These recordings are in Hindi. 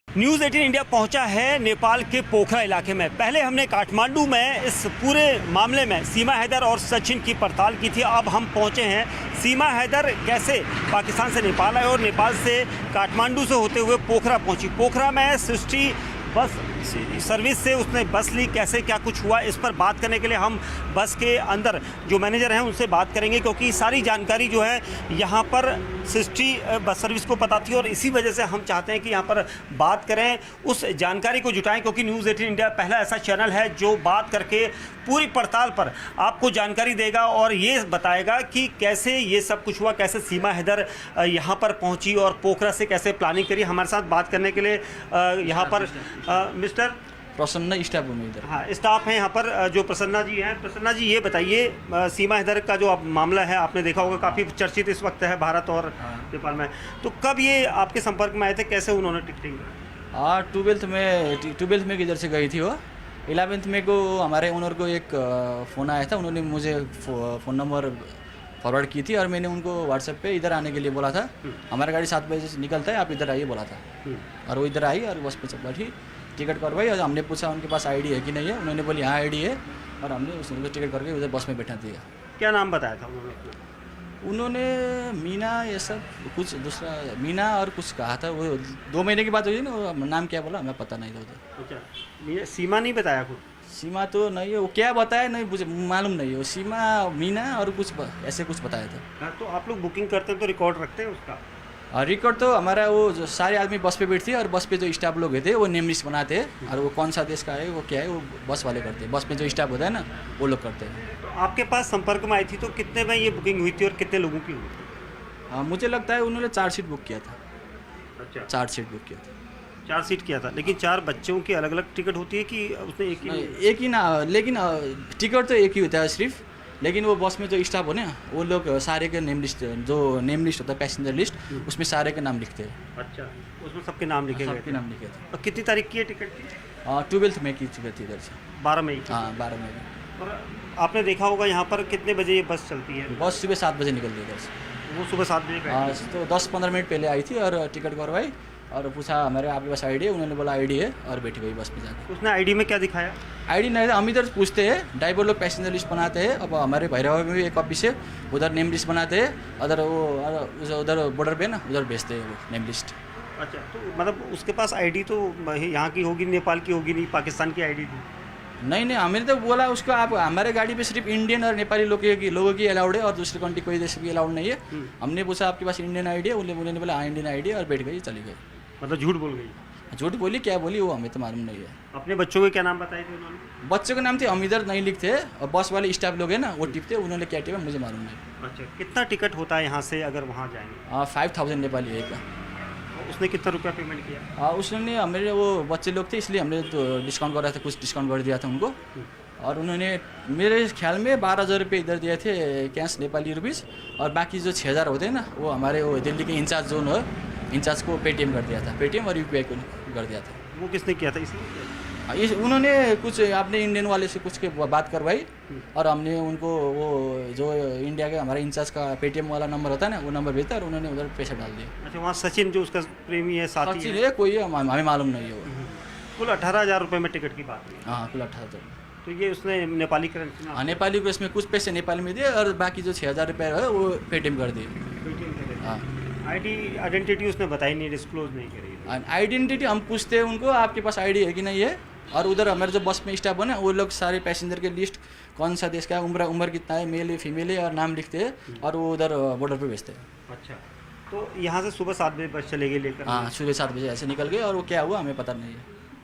न्यूज़ 18 इंडिया पहुंचा है नेपाल के पोखरा इलाके में। पहले हमने काठमांडू में इस पूरे मामले में सीमा हैदर और सचिन की पड़ताल की थी। अब हम पहुंचे हैं सीमा हैदर कैसे पाकिस्तान से नेपाल आए और नेपाल से काठमांडू से होते हुए पोखरा पहुंची। पोखरा में सृष्टि बस सर्विस से उसने बस ली, कैसे क्या कुछ हुआ इस पर बात करने के लिए हम बस के अंदर जो मैनेजर हैं उनसे बात करेंगे, क्योंकि सारी जानकारी जो है यहाँ पर सृष्टि बस सर्विस को पता थी और इसी वजह से हम चाहते हैं कि यहाँ पर बात करें, उस जानकारी को जुटाएं, क्योंकि न्यूज़ 18 इंडिया पहला ऐसा चैनल है जो बात करके पूरी पड़ताल पर आपको जानकारी देगा और ये बताएगा कि कैसे ये सब कुछ हुआ, कैसे सीमा हैदर यहाँ पर पहुँची और पोखरा से कैसे प्लानिंग करी। हमारे साथ बात करने के लिए यहाँ पर मिस्टर प्रसन्न स्टाफ हूँ इधर। हाँ, स्टाफ हैं यहाँ पर जो प्रसन्ना जी हैं। प्रसन्ना जी ये बताइए, सीमा हैदर का जो मामला है आपने देखा होगा, काफ़ी चर्चित इस वक्त है भारत और नेपाल में, तो कब ये आपके संपर्क में आए थे, कैसे उन्होंने टिकटिंग? हाँ, 12th में किधर से गई थी वो। 11th में को हमारे ओनर को एक फ़ोन आया था, उन्होंने मुझे फ़ोन नंबर फॉरवर्ड की थी और मैंने उनको व्हाट्सएप पे इधर आने के लिए बोला था। हमारा गाड़ी 7 बजे से निकलता है, आप इधर आइए बोला था और वो इधर आई और बस पे चल बैठी, टिकट करवाई और हमने पूछा उनके पास आईडी है कि नहीं है, उन्होंने बोली हाँ आईडी है और हमने उसको टिकट करके उधर बस में बैठा दिया। क्या नाम बताया था उन्होंने? मीना, ये सब कुछ दूसरा मीना और कुछ कहा था, वो 2 महीने की बात हुई ना, वो नाम क्या बोला हमें पता नहीं था उधर। अच्छा, सीमा नहीं बताया कुछ? सीमा तो नहीं है, वो क्या बताया नहीं मुझे मालूम नहीं है। वो सीमा, मीना और कुछ ऐसे कुछ बताया था। हाँ, तो आप लोग बुकिंग करते हैं तो रिकॉर्ड रखते हैं उसका? रिकॉर्ड तो हमारा वो जो सारे आदमी बस पे बैठते और बस पे जो स्टाफ लोग थे वो नेम लिस्ट बनाते हैं और वो कौन सा देश का है वो क्या है वो बस वाले करते हैं। बस में जो स्टाफ होता है ना वो लोग करते हैं। तो आपके पास संपर्क में आई थी तो कितने में ये बुकिंग हुई थी और कितने लोगों की हुई थी? मुझे लगता है उन्होंने 4 सीट बुक किया था। अच्छा, 4 सीट बुक किया था। 4 सीट किया था, लेकिन 4 बच्चों की अलग अलग टिकट होती है कि उसने एक ही ना, लेकिन टिकट तो एक ही होता है सिर्फ, लेकिन वो बस में जो स्टाफ हो ना वो लोग सारे के नेम लिस्ट, जो नेम लिस्ट होता है पैसेंजर लिस्ट, उसमें सारे के नाम लिखते हैं। अच्छा, उसमें सबके नाम लिखे गए? सबके नाम लिखे थे। और कितनी तारीख की है टिकट की? 12th में की टिकट थी इधर से। 12 मई? हाँ, 12 मई में। और आपने देखा होगा यहाँ पर कितने बजे ये बस चलती है? बस सुबह 7 बजे निकलती है इधर से। वो सुबह 7 बजे? हाँ, तो 10-15 मिनट पहले आई थी और टिकट करवाई और पूछा हमारे आपके पास आईडी है, उन्होंने बोला आईडी है और बैठ गई बस में जाकर। उसने आईडी में क्या दिखाया? आईडी नहीं था, हम इधर पूछते हैं, ड्राइवर लोग पैसेंजर लिस्ट बनाते हैं। अब हमारे भैरवा में भी एक ऑफिस है, उधर नेम लिस्ट बनाते हैं, उधर वो उधर बॉर्डर पे ना उधर भेजते हैं वो नेम लिस्ट। अच्छा, तो मतलब उसके पास आईडी तो यहाँ की होगी, नेपाल की होगी नहीं, पाकिस्तान की आईडी थी? नहीं, हमने तो बोला उसको आप हमारे गाड़ी पे सिर्फ इंडियन और नेपाली लोगों की अलाउड है और दूसरी कंट्री कोई देश की अलाउड नहीं है। हमने पूछा आपके पास इंडियन आईडी है, उन्होंने बोला हाँ इंडियन आईडी है और बैठ गई, चली गई। मतलब झूठ बोल गई? झूठ बोली क्या बोली वो हमें तो मालूम नहीं है। अपने बच्चों के क्या नाम बताए थे उन्होंने? बच्चों के नाम थे, हम इधर नहीं लिखते और बस वाले स्टाफ लोग हैं ना वो टिपते, उन्होंने क्या टिपा मुझे मालूम नहीं। अच्छा, कितना टिकट होता है यहाँ से अगर वहाँ जाएंगे? 5000 नेपाली है का। उसने कितना रुपया पेमेंट किया? उसने हमारे वो बच्चे लोग थे इसलिए हमने तो डिस्काउंट कर रहा था, कुछ डिस्काउंट कर दिया था उनको और उन्होंने मेरे ख्याल में 12,000 रुपये इधर दिए थे कैश नेपाली रुपीज़ और बाकी जो 6,000 होते हैं ना वो हमारे वो दिल्ली के इंचार्ज जोन हो, इंचार्ज को पेटीएम कर दिया था, पेटीएम और यूपीआई को कर दिया था। वो किसने किया था? इसलिए उन्होंने कुछ आपने इंडियन वाले से कुछ के बात करवाई और हमने उनको वो जो इंडिया के हमारे इंचार्ज का पेटीएम वाला नंबर होता है ना वो नंबर भेजता और उन्होंने उधर पैसा डाल दिया। अच्छा, वहाँ सचिन जो उसका प्रेमी है, साथी है कोई हमें मालूम नहीं है वो। कुल 18,000 रुपये में टिकट की बात हुई? हाँ, कुल 18,000। तो ये उसने नेपाली करेंसी में? हाँ, नेपाली को इसमें कुछ पैसे नेपाली में दिए और बाकी जो 6,000 रुपये है वो पेटीएम कर दिए। हाँ, आइडेंटिटी उसने बताई नहीं, डिस्क्लोज नहीं करी? आइडेंटिटी हम पूछते हैं उनको आपके पास आईडी है कि नहीं है और उधर हमारे जो बस में स्टाफ है ना वो लोग सारे पैसेंजर के लिस्ट कौन सा देश का है, उम्र कितना है, मेल है फीमेल है और नाम लिखते हैं और वो उधर बॉर्डर पे भेजते हैं। अच्छा, तो यहाँ से सुबह 7 बजे बस चले गई लेकर? हाँ, सुबह 7 बजे ऐसे निकल गए और वो क्या हुआ हमें पता नहीं है।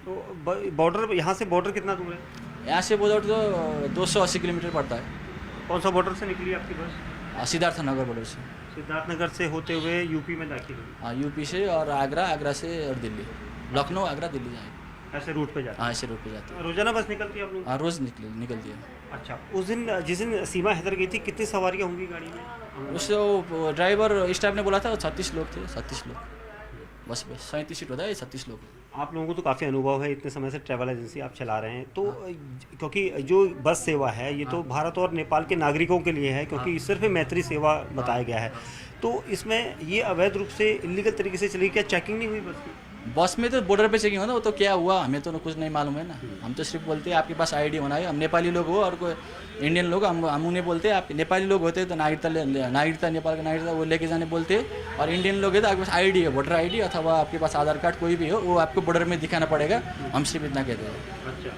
तो बॉर्डर, यहाँ से बॉर्डर कितना दूर है? यहाँ से बॉर्डर तो 280 किलोमीटर पड़ता है। कौन सा बॉर्डर से निकली आपकी बस? सिद्धार्थ नगर बॉर्डर से। सिद्धार्थ नगर से होते हुए यूपी में दाखिल हुई? हाँ, यूपी से और आगरा से और दिल्ली, लखनऊ आगरा दिल्ली जाएगी। ऐसे रूट पे जाती? हाँ, ऐसे रूट पे जाती है। रोजाना बस निकलती है आप लोग? हाँ, रोज़ निकलती है। अच्छा, उस दिन जिस दिन सीमा हैदर गई थी कितनी सवारियाँ होंगी गाड़ी में? उससे ड्राइवर स्टाफ ने बोला था 36 लोग थे, 36 लोग बस 37 सीट होता है, 36 लोग। आप लोगों को तो काफ़ी अनुभव है, इतने समय से ट्रैवल एजेंसी आप चला रहे हैं, तो क्योंकि जो बस सेवा है ये तो भारत और नेपाल के नागरिकों के लिए है, क्योंकि सिर्फ मैत्री सेवा बताया गया है, तो इसमें ये अवैध रूप से इलीगल तरीके से चली, क्या चेकिंग नहीं हुई बस की? बस में तो बॉर्डर पे चेकिंग होना, वो तो क्या हुआ हमें तो कुछ नहीं मालूम है ना। हम तो सिर्फ बोलते हैं आपके पास आईडी होना है। हम नेपाली लोग हो और कोई इंडियन लोग, हम उन्हें बोलते हैं आप नेपाली लोग होते तो नागरिकता नेपाल का नागरिकता वो लेके जाने बोलते हैं, और इंडियन लोग है तो आपके पास आईडी है, वोटर आईडी अथवा आपके पास आधार कार्ड कोई भी हो, वो आपको बॉर्डर में दिखाना पड़ेगा। हम सिर्फ इतना कहते हैं। अच्छा,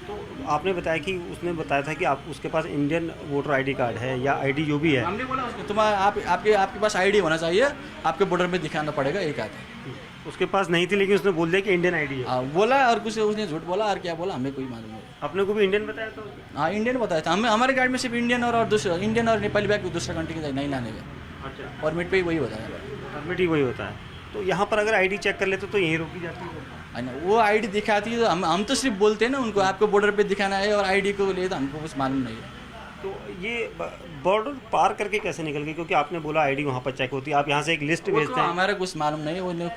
तो आपने बताया कि उसने बताया था कि आप उसके पास इंडियन वोटर आईडी कार्ड है या आईडी जो भी है, हमने बोला उसको तुम्हारा आपके पास आईडी होना चाहिए, आपके बॉर्डर में दिखाना पड़ेगा, एक आता है। उसके पास नहीं थी, लेकिन उसने बोल दिया कि इंडियन आईडी है। हाँ बोला, और कुछ उसने झूठ बोला और क्या बोला हमें कोई मालूम नहीं। अपने को भी इंडियन बताया था उसने? हाँ इंडियन बताया था हमें। हमारे गाड़ी में सिर्फ इंडियन और दूसरा इंडियन और नेपाली बैग दूसरा कंट्री के नहीं लाने का। अच्छा, परमिट पे ही वही बताया। परमिट ही वही होता है, तो यहाँ पर अगर आईडी चेक कर लेते तो यहीं रोकी जाती है। है ना, वो आईडी दिखाती है तो हम तो सिर्फ बोलते हैं ना उनको आपको बॉर्डर पे दिखाना है, और आईडी को लिए तो हमको कुछ मालूम नहीं है। तो ये बॉर्डर पार करके कैसे निकल गए, क्योंकि आपने बोला आईडी वहाँ पर चेक होती है, आप यहाँ से एक लिस्ट वो भेजते तो हैं। हमारा कुछ मालूम नहीं है, वो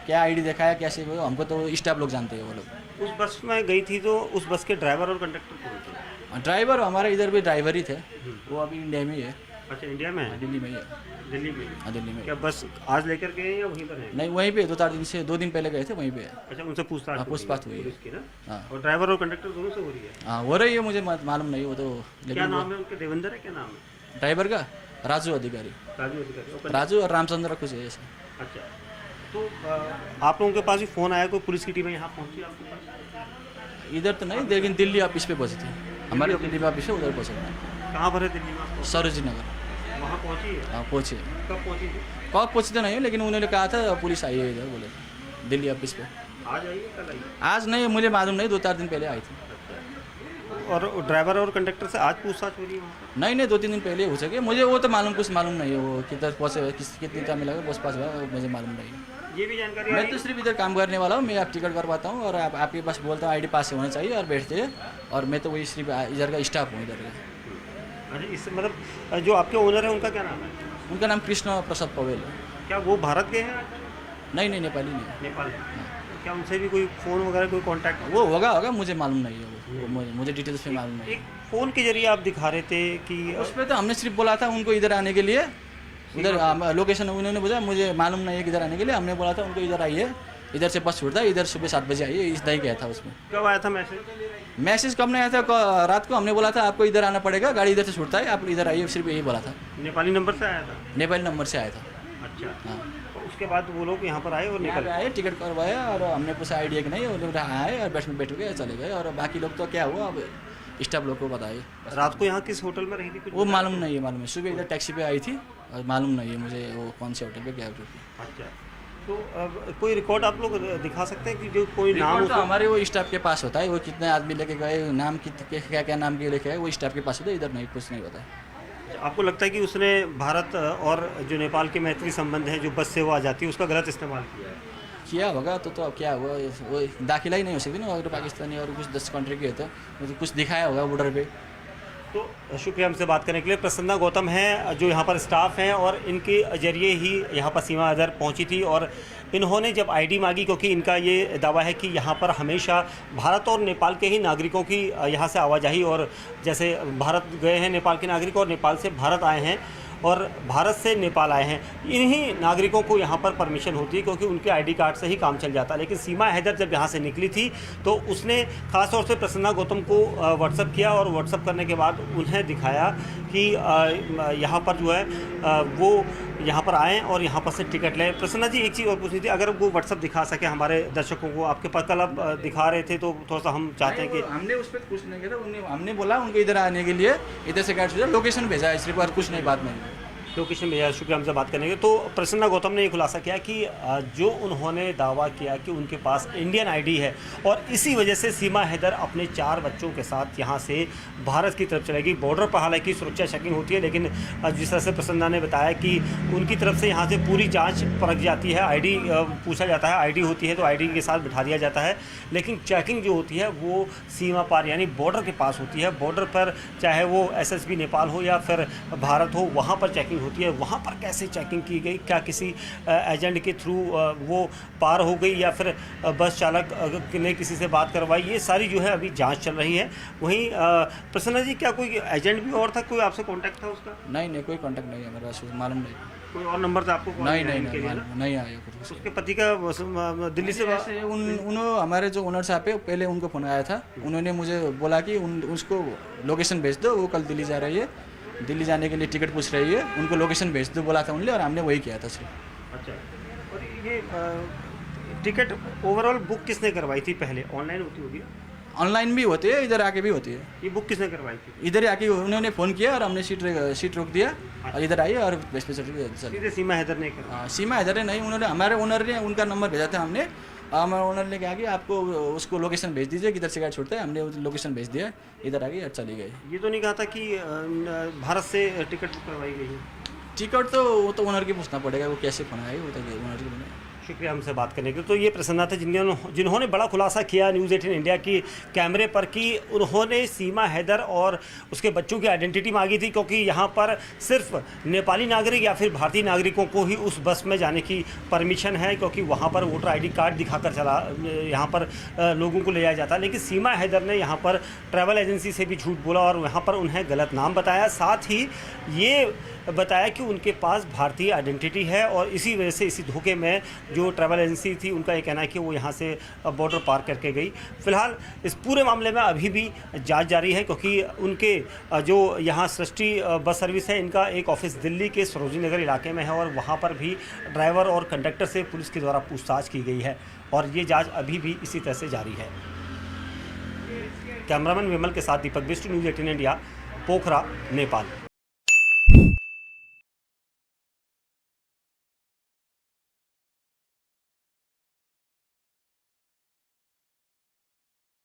क्या आईडी दिखाया कैसे, हमको तो स्टाफ लोग जानते हैं वो लोग। उस बस में गई थी तो उस बस के ड्राइवर और कंडक्टर कौन थे? ड्राइवर हमारे इधर भी ड्राइवर ही थे, वो अभी इंडिया में ही है। अच्छा, इंडिया में है? दिल्ली में ही है। दिल्ली में? हाँ दिल्ली में। क्या बस आज लेकर गए या वहीं पर है? नहीं वहीं पे 2 दिन पहले गए थे, वहीं पे। अच्छा, उनसे पूछताछ हाँ, पूछताछ हुई है। पुलिस की ना? हाँ और ड्राइवर और कंडक्टर दोनों से हो रही है? हाँ हो रही है, मुझे मालूम नहीं वो तो। क्या लेकिन नाम है उनके? देवेंद्र है क्या नाम है? ड्राइवर का राजू अधिकारी, राजू अधिकारी और राजू और रामचंद्र कुछ है ऐसा। अच्छा, तो आप लोगों के पास भी फ़ोन आया, कोई पुलिस की टीम यहाँ पहुँची आपके पास? इधर तो नहीं, लेकिन दिल्ली ऑफिस पे पहुंचे थे हमारे। दिल्ली में ऑफिस है, उधर पहुंचे थे। कहाँ पर है दिल्ली में आपको? सरोजी नगर। वहाँ पहुँची है? हाँ पहुँचे। कब पहुँची थी? कब पहुँचे तो नहीं, लेकिन उन्होंने कहा था पुलिस आई है इधर, बोले दिल्ली ऑफिस पे। आज आई है कल आई? आज नहीं, मुझे मालूम नहीं, 2-4 दिन पहले आई थी। और ड्राइवर और कंडक्टर से आज पूछताछ हो रही है वहाँ पर? नहीं 2-3 दिन पहले हो सके, मुझे वो तो कुछ मालूम नहीं है, वो किधर पहुँचे कितनी टाइम लगा बस पास हुआ, मुझे मालूम नहीं है। ये भी जानकारी मैं आई? तो सिर्फ इधर काम करने वाला हूँ, मैं आप टिकट करवाता हूँ और आपके पास बोलता हूँ आईडी पास से होना चाहिए और बैठते हैं, और मैं तो वही सिर्फ इधर का स्टाफ हूँ इधर का। अरे इस मतलब जो आपके ओनर है उनका क्या नाम है? उनका नाम कृष्ण प्रसाद पवेल है। क्या वो भारत के हैं? नहीं नेपाली नहीं। नेपाल है? क्या उनसे भी कोई फ़ोन वगैरह कोई कांटेक्ट? वो होगा मुझे मालूम नहीं है, वो मुझे डिटेल्स में मालूम नहीं एक फ़ोन के जरिए आप दिखा रहे थे कि है। उस पर तो हमने सिर्फ बोला था उनको इधर आने के लिए, उधर लोकेशन उन्होंने बोला, मुझे मालूम नहीं है किधर आने के लिए। हमने बोला था उनको इधर आइए, इधर से बस छूटता है, इधर सुबह 7 बजे आइए, इस ही गया था उसमें। कब आया था मैसेज? मैसेज कब नहीं आया था, रात को हमने बोला था आपको इधर आना पड़ेगा, गाड़ी इधर से छूटता है, आप इधर आइए, सिर्फ यही बोला था। नेपाली नंबर से आया था? नेपाली नंबर से आया था। अच्छा, हाँ तो उसके बाद वो लोग यहाँ पर आए और यहाँ निकल पे आए, टिकट करवाया और हमने पूछा आइडिया कि नहीं, वो लोग आए और बस में बैठ गए चले गए, और बाकी लोग तो क्या हुआ अब स्टाफ लोग को बताइए। रात को यहाँ किस होटल में रही थी कुछ? वो मालूम नहीं है, मालूम है सुबह इधर टैक्सी पे आई थी, और मालूम नहीं है मुझे वो कौन से होटल पे क्या होटल पे। अच्छा, तो अब कोई रिकॉर्ड आप लोग दिखा सकते हैं कि जो कोई नाम रिकॉर्ड तो हमारे वो स्टाफ के पास होता है, वो कितने आदमी लेके गए, नाम क्या क्या नाम के लेके गए, वो स्टाफ के पास होता है, इधर नहीं कुछ नहीं होता है। आपको लगता है कि उसने भारत और जो नेपाल के मैत्री संबंध है, जो बस सेवा आ जाती है, उसका गलत इस्तेमाल किया है? किया होगा तो अब क्या हुआ, वो दाखिला ही नहीं हो सकती ना, अगर पाकिस्तानी और कुछ 10 कंट्री के होते तो कुछ दिखाया होगा बॉर्डर पे। तो शुक्रिया हमसे बात करने के लिए। प्रसन्ना गौतम हैं जो यहाँ पर स्टाफ हैं, और इनके जरिए ही यहाँ पर सीमा हैदर पहुँची थी, और इन्होंने जब आईडी मांगी, क्योंकि इनका ये दावा है कि यहाँ पर हमेशा भारत और नेपाल के ही नागरिकों की यहाँ से आवाजाही, और जैसे भारत गए हैं नेपाल के नागरिक और नेपाल से भारत आए हैं और भारत से नेपाल आए हैं, इन्हीं नागरिकों को यहाँ पर परमिशन होती है, क्योंकि उनके आईडी कार्ड से ही काम चल जाता है। लेकिन सीमा हैदर जब यहाँ से निकली थी तो उसने ख़ास तौर से प्रसन्ना गौतम को व्हाट्सअप किया, और व्हाट्सअप करने के बाद उन्हें दिखाया कि यहाँ पर जो है वो यहाँ पर आएँ और यहाँ पर से टिकट लें। प्रसन्ना जी, एक चीज़ और पूछनी थी, अगर वो व्हाट्सअप दिखा सके हमारे दर्शकों को, आपके पास कल आप दिखा रहे थे, तो थोड़ा सा हम चाहते हैं कि हमने उस पर कुछ नहीं किया था, हमने बोला उनको इधर आने के लिए, इधर से गाइड लोकेशन भेजा है सिर्फ, और कुछ नहीं, बात नहीं। लोकेशन भेजा। शुक्रिया हमसे बात करने के। तो प्रसन्ना गौतम ने ये खुलासा किया कि जो उन्होंने दावा किया कि उनके पास इंडियन आईडी है, और इसी वजह से सीमा हैदर अपने 4 बच्चों के साथ यहाँ से भारत की तरफ चलेगी। बॉर्डर पर हालांकि सुरक्षा चेकिंग होती है, लेकिन जिस तरह से प्रसन्ना ने बताया कि उनकी तरफ से यहाँ से पूरी जाँच परख जाती है, आईडी पूछा जाता है, आईडी होती है तो आईडी के साथ बिठा दिया जाता है, लेकिन चेकिंग जो होती है वो सीमा पार यानी बॉर्डर के पास होती है। बॉर्डर पर चाहे वो SSB नेपाल हो या फिर भारत हो, वहाँ पर चेकिंग होती है, वहाँ पर कैसे चेकिंग की गई, क्या किसी एजेंट के थ्रू वो पार हो गई या फिर बस चालक ने किसी से बात करवाई, ये सारी जो है अभी जांच चल रही है। वहीं प्रसन्ना जी, क्या कोई एजेंट भी और था, कोई आपसे कांटेक्ट था उसका? नहीं कोई कांटेक्ट नहीं है मेरे पास, मालूम नहीं। कोई और नंबर था आपको? नहीं नहीं आया कुछ। उसके पति का दिल्ली से ऐसे उन्होंने हमारे जो ओनर साहब है पहले उनको फ़ोन आया था, उन्होंने मुझे बोला कि उसको लोकेशन भेज दो, वो कल दिल्ली जा रही है, दिल्ली जाने के लिए टिकट पूछ रही है, उनको लोकेशन भेज दो बोला था उनने, और हमने वही किया था सिर्फ। अच्छा, और ये टिकट ओवरऑल बुक किसने करवाई थी? पहले ऑनलाइन होती होगी? ऑनलाइन भी होती है, इधर आके भी होती है। ये बुक किसने करवाई थी? इधर आके उन्होंने फ़ोन किया और हमने सीट रोक दिया और इधर आई और बस पे चल। सीधे सीमा हैदर ने करवाई? सीमा हैदर ने नहीं, उन्होंने हमारे ओनर ने उनका नंबर भेजा था, हमने हमारे ओनर ने कहा कि आपको उसको लोकेशन भेज दीजिए किधर से गाड़ी छोड़ता है, हमने लोकेशन भेज दिया, इधर आ गई और चली गई। ये तो नहीं कहा था कि भारत से टिकट बुक करवाई गई है? टिकट तो वो तो ओनर की पूछना पड़ेगा, वो कैसे बनाएगी, वो तो ओनर की बनाएगी। शुक्रिया हमसे बात करने के लिए। तो ये प्रसन्ना थे जिन्होंने बड़ा खुलासा किया न्यूज़ 18 इंडिया की कैमरे पर कि उन्होंने सीमा हैदर और उसके बच्चों की आइडेंटिटी मांगी थी, क्योंकि यहाँ पर सिर्फ नेपाली नागरिक या फिर भारतीय नागरिकों को ही उस बस में जाने की परमिशन है, क्योंकि वहाँ पर वोटर आईडी कार्ड दिखाकर यहाँ पर लोगों को ले जाया जाता है। लेकिन सीमा हैदर ने यहाँ पर ट्रैवल एजेंसी से भी झूठ बोला और यहाँ पर उन्हें गलत नाम बताया, साथ ही ये बताया कि उनके पास भारतीय आइडेंटिटी है, और इसी वजह से इसी धोखे में जो ट्रैवल एजेंसी थी उनका ये कहना है कि वो यहाँ से बॉर्डर पार करके गई। फिलहाल इस पूरे मामले में अभी भी जांच जारी है, क्योंकि उनके जो यहाँ सृष्टि बस सर्विस है, इनका एक ऑफिस दिल्ली के सरोजनी नगर इलाके में है, और वहाँ पर भी ड्राइवर और कंडक्टर से पुलिस के द्वारा पूछताछ की गई है, और ये जाँच अभी भी इसी तरह से जारी है। कैमरामैन विमल के साथ दीपक बिष्ट, न्यूज़ 18 इंडिया, पोखरा, नेपाल।